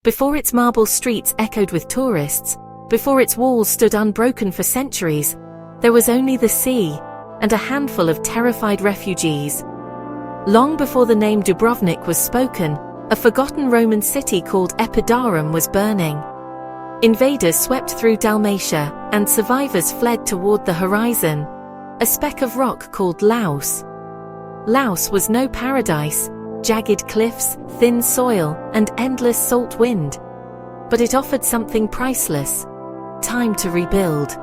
Before its marble streets echoed with tourists, before its walls stood unbroken for centuries, there was only the sea and a handful of terrified refugees. Long before the name Dubrovnik was spoken, a forgotten Roman city called Epidaurus was burning. Invaders swept through Dalmatia, and survivors fled toward the horizon, a speck of rock called Laos. Laos was no paradise, jagged cliffs, thin soil, and endless salt wind. But it offered something priceless: time to rebuild.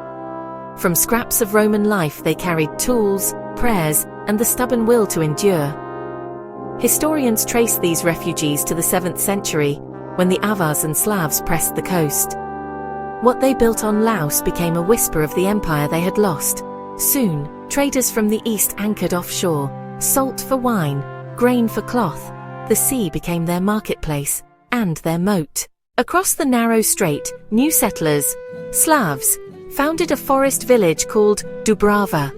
From scraps of Roman life they carried tools, prayers, and the stubborn will to endure. Historians trace these refugees to the 7th century, when the Avars and Slavs pressed the coast. What they built on Laos became a whisper of the empire they had lost. Soon, traders from the east anchored offshore, salt for wine, grain for cloth. The sea became their marketplace, and their moat. Across the narrow strait, new settlers, Slavs, founded a forest village called Dubrava.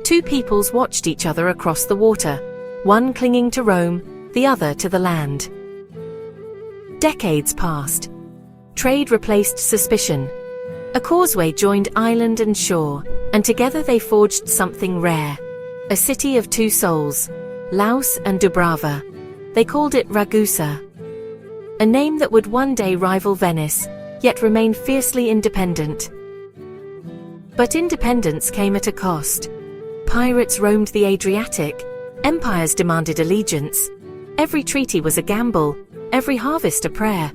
Two peoples watched each other across the water, one clinging to Rome, the other to the land. Decades passed. Trade replaced suspicion. A causeway joined island and shore, and together they forged something rare. A city of two souls, Laos and Dubrava. They called it Ragusa. A name that would one day rival Venice, yet remain fiercely independent. But independence came at a cost. Pirates roamed the Adriatic, empires demanded allegiance. Every treaty was a gamble, every harvest a prayer.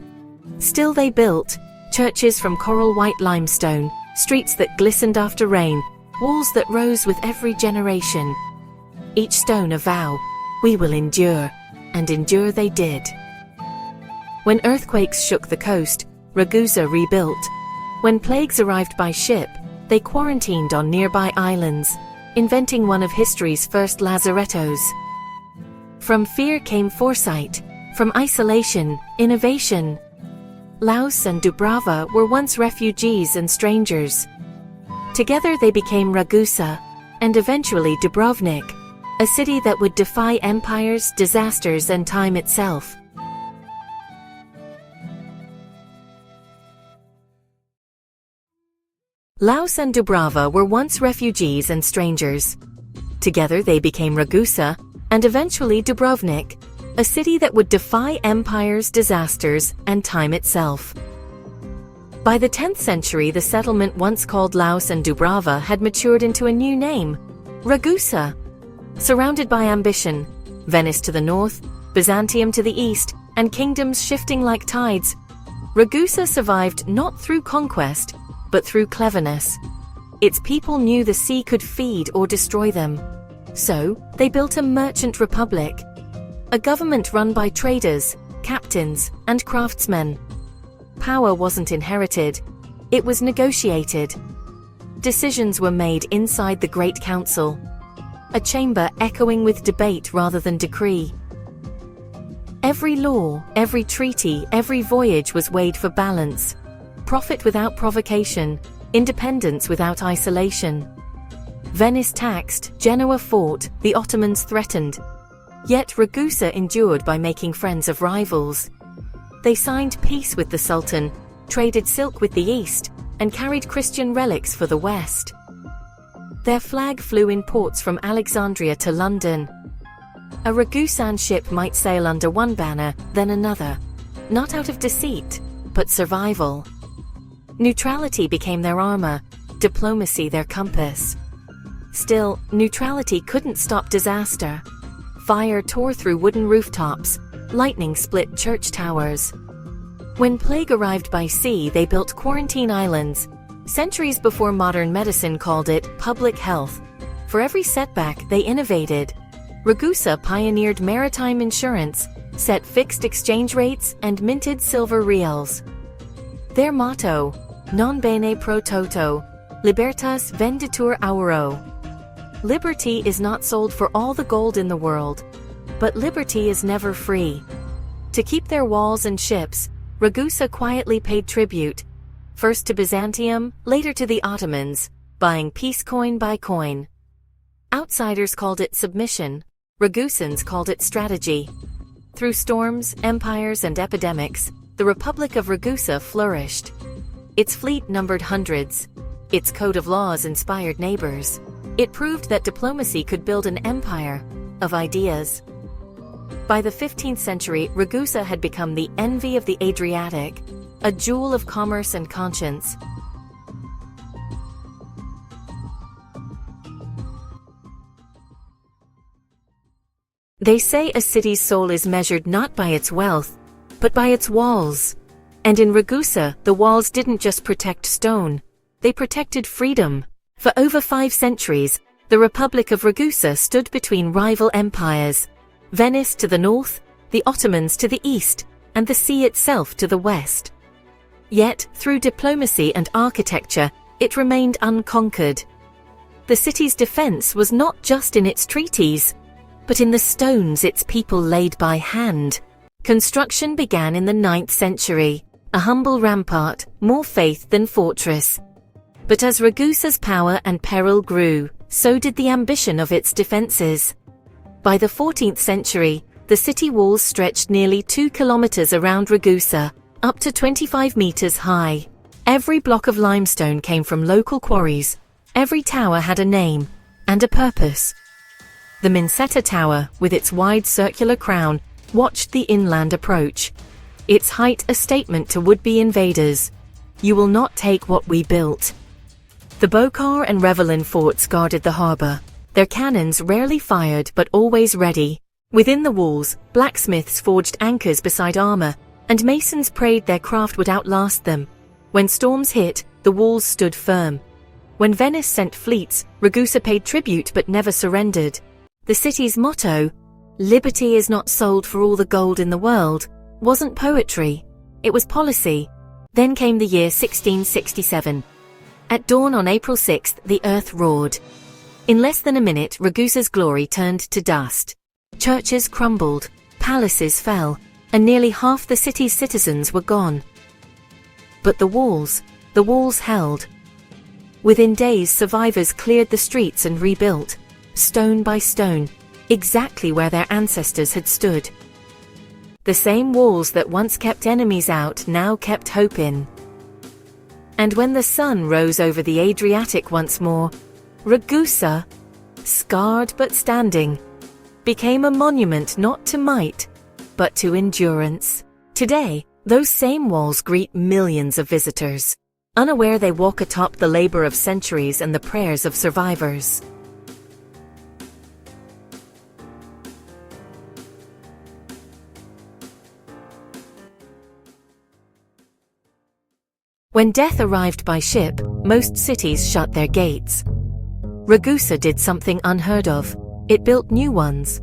Still they built churches from coral white limestone, streets that glistened after rain, walls that rose with every generation. Each stone a vow: we will endure, and endure they did. When earthquakes shook the coast, Ragusa rebuilt. When plagues arrived by ship, they quarantined on nearby islands, inventing one of history's first lazarettos. From fear came foresight, from isolation, innovation. Laos and Dubrava were once refugees and strangers. Together they became Ragusa, and eventually Dubrovnik, a city that would defy empires, disasters, and time itself. Laos and Dubrava were once refugees and strangers. Together they became Ragusa, and eventually Dubrovnik, a city that would defy empires, disasters, and time itself. By the 10th century, the settlement once called Laos and Dubrava had matured into a new name, Ragusa. Surrounded by ambition, Venice to the north, Byzantium to the east, and kingdoms shifting like tides, Ragusa survived not through conquest, but through cleverness. Its people knew the sea could feed or destroy them. So, they built a merchant republic. A government run by traders, captains, and craftsmen. Power wasn't inherited, it was negotiated. Decisions were made inside the Great Council, a chamber echoing with debate rather than decree. Every law, every treaty, every voyage was weighed for balance. Profit without provocation, independence without isolation. Venice taxed, Genoa fought, the Ottomans threatened. Yet Ragusa endured by making friends of rivals. They signed peace with the Sultan, traded silk with the East, and carried Christian relics for the West. Their flag flew in ports from Alexandria to London. A Ragusan ship might sail under one banner, then another. Not out of deceit, but survival. Neutrality became their armor, diplomacy their compass. Still, neutrality couldn't stop disaster. Fire tore through wooden rooftops, lightning split church towers. When plague arrived by sea, they built quarantine islands. Centuries before modern medicine called it public health. For every setback, they innovated. Ragusa pioneered maritime insurance, set fixed exchange rates, and minted silver reals. Their motto, non bene pro toto, libertas venditur auro. Liberty is not sold for all the gold in the world, but liberty is never free. To keep their walls and ships, Ragusa quietly paid tribute, first to Byzantium, later to the Ottomans, buying peace coin by coin. Outsiders called it submission, Ragusans called it strategy. Through storms, empires, and epidemics, the Republic of Ragusa flourished. Its fleet numbered hundreds. Its code of laws inspired neighbors. It proved that diplomacy could build an empire of ideas. By the 15th century, Ragusa had become the envy of the Adriatic, a jewel of commerce and conscience. They say a city's soul is measured not by its wealth, but by its walls. And in Ragusa, the walls didn't just protect stone, they protected freedom. For over 5 centuries, the Republic of Ragusa stood between rival empires, Venice to the north, the Ottomans to the east, and the sea itself to the west. Yet, through diplomacy and architecture, it remained unconquered. The city's defense was not just in its treaties, but in the stones its people laid by hand. Construction began in the 9th century, a humble rampart, more faith than fortress. But as Ragusa's power and peril grew, so did the ambition of its defenses. By the 14th century, the city walls stretched nearly 2 kilometers around Ragusa, up to 25 meters high. Every block of limestone came from local quarries. Every tower had a name and a purpose. The Minsetta Tower, with its wide circular crown, watched the inland approach. Its height a statement to would-be invaders. You will not take what we built. The Bokar and Revelin forts guarded the harbor. Their cannons rarely fired but always ready. Within the walls, blacksmiths forged anchors beside armor, and masons prayed their craft would outlast them. When storms hit, the walls stood firm. When Venice sent fleets, Ragusa paid tribute but never surrendered. The city's motto, "Liberty is not sold for all the gold in the world," wasn't poetry. It was policy. Then came the year 1667. At dawn on April 6th, the earth roared. In less than a minute, Ragusa's glory turned to dust. Churches crumbled, palaces fell, and nearly half the city's citizens were gone. But the walls held. Within days, survivors cleared the streets and rebuilt, stone by stone, exactly where their ancestors had stood. The same walls that once kept enemies out now kept hope in. And when the sun rose over the Adriatic once more, Ragusa, scarred but standing, became a monument not to might, but to endurance. Today, those same walls greet millions of visitors, unaware they walk atop the labor of centuries and the prayers of survivors. When death arrived by ship, most cities shut their gates. Ragusa did something unheard of. It built new ones.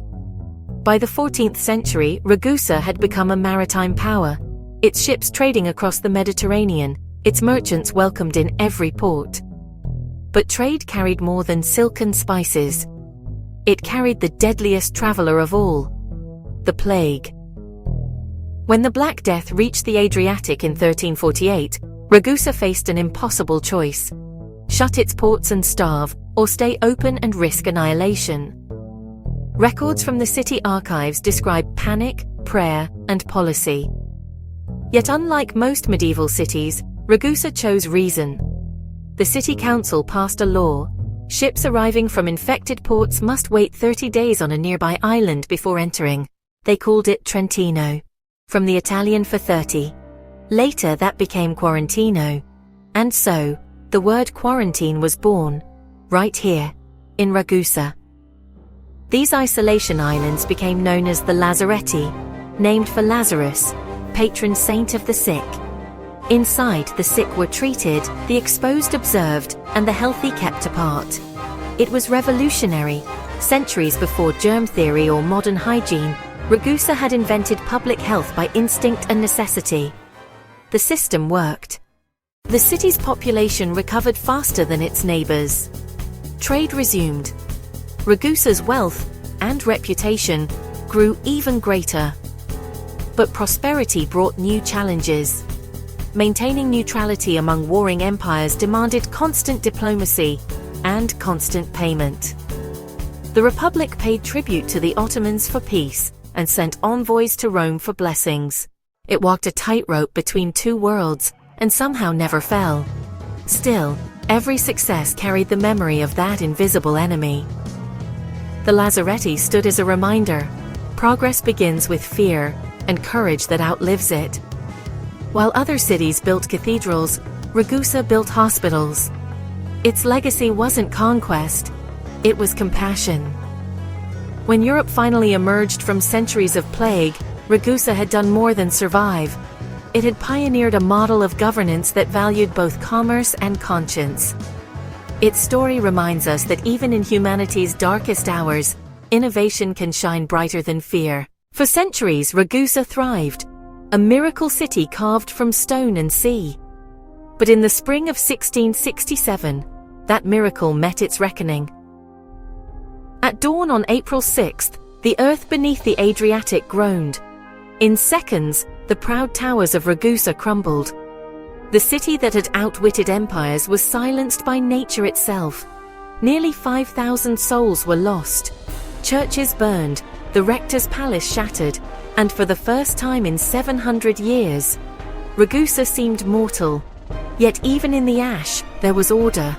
By the 14th century, Ragusa had become a maritime power, its ships trading across the Mediterranean, its merchants welcomed in every port. But trade carried more than silk and spices. It carried the deadliest traveler of all, the plague. When the Black Death reached the Adriatic in 1348, Ragusa faced an impossible choice: shut its ports and starve, or stay open and risk annihilation. Records from the city archives describe panic, prayer, and policy. Yet unlike most medieval cities, Ragusa chose reason. The city council passed a law: ships arriving from infected ports must wait 30 days on a nearby island before entering. They called it Trentino, from the Italian for 30. Later that became Quarantino. And so, the word quarantine was born, right here, in Ragusa. These isolation islands became known as the Lazaretti, named for Lazarus, patron saint of the sick. Inside, the sick were treated, the exposed observed, and the healthy kept apart. It was revolutionary. Centuries before germ theory or modern hygiene, Ragusa had invented public health by instinct and necessity. The system worked. The city's population recovered faster than its neighbors. Trade resumed. Ragusa's wealth and reputation grew even greater. But prosperity brought new challenges. Maintaining neutrality among warring empires demanded constant diplomacy and constant payment. The Republic paid tribute to the Ottomans for peace and sent envoys to Rome for blessings. It walked a tightrope between two worlds, and somehow never fell. Still, every success carried the memory of that invisible enemy. The Lazaretti stood as a reminder: progress begins with fear, and courage that outlives it. While other cities built cathedrals, Ragusa built hospitals. Its legacy wasn't conquest, it was compassion. When Europe finally emerged from centuries of plague, Ragusa had done more than survive. It had pioneered a model of governance that valued both commerce and conscience. Its story reminds us that even in humanity's darkest hours, innovation can shine brighter than fear. For centuries, Ragusa thrived, a miracle city carved from stone and sea. But in the spring of 1667, that miracle met its reckoning. At dawn on April 6th, the earth beneath the Adriatic groaned. In seconds, the proud towers of Ragusa crumbled. The city that had outwitted empires was silenced by nature itself. Nearly 5,000 souls were lost. Churches burned, the rector's palace shattered, and for the first time in 700 years, Ragusa seemed mortal. Yet even in the ash, there was order.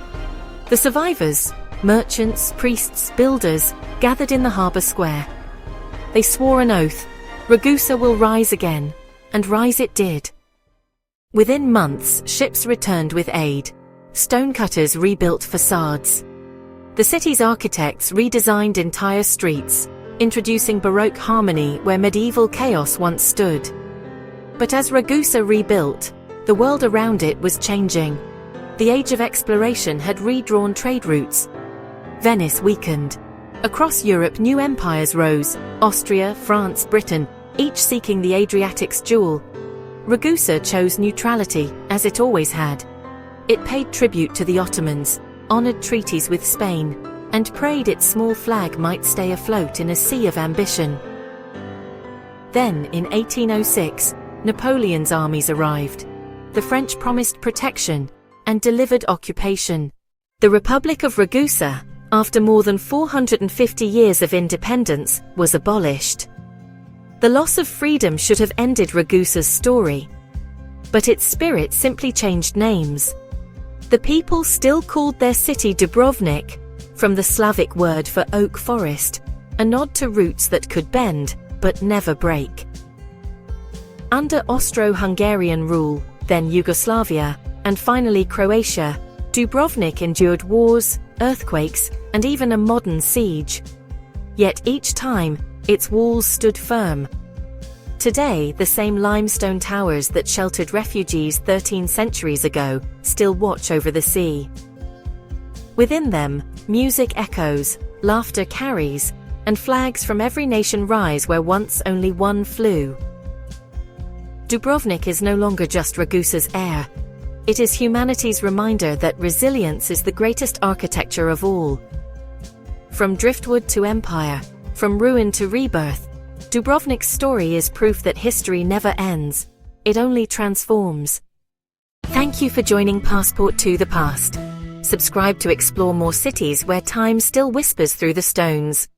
The survivors, merchants, priests, builders, gathered in the harbour square. They swore an oath: Ragusa will rise again, and rise it did. Within months, ships returned with aid. Stonecutters rebuilt facades. The city's architects redesigned entire streets, introducing Baroque harmony where medieval chaos once stood. But as Ragusa rebuilt, the world around it was changing. The age of exploration had redrawn trade routes. Venice weakened. Across Europe, new empires rose: Austria, France, Britain, each seeking the Adriatic's jewel. Ragusa chose neutrality, as it always had. It paid tribute to the Ottomans, honored treaties with Spain, and prayed its small flag might stay afloat in a sea of ambition. Then, in 1806, Napoleon's armies arrived. The French promised protection and delivered occupation. The Republic of Ragusa, after more than 450 years of independence, was abolished. The loss of freedom should have ended Ragusa's story. But its spirit simply changed names. The people still called their city Dubrovnik, from the Slavic word for oak forest, a nod to roots that could bend, but never break. Under Austro-Hungarian rule, then Yugoslavia, and finally Croatia, Dubrovnik endured wars, earthquakes, and even a modern siege. Yet each time, its walls stood firm. Today, the same limestone towers that sheltered refugees 13 centuries ago still watch over the sea. Within them, music echoes, laughter carries, and flags from every nation rise where once only one flew. Dubrovnik is no longer just Ragusa's heir. It is humanity's reminder that resilience is the greatest architecture of all. From driftwood to empire, from ruin to rebirth, Dubrovnik's story is proof that history never ends, it only transforms. Thank you for joining Passport to the Past. Subscribe to explore more cities where time still whispers through the stones.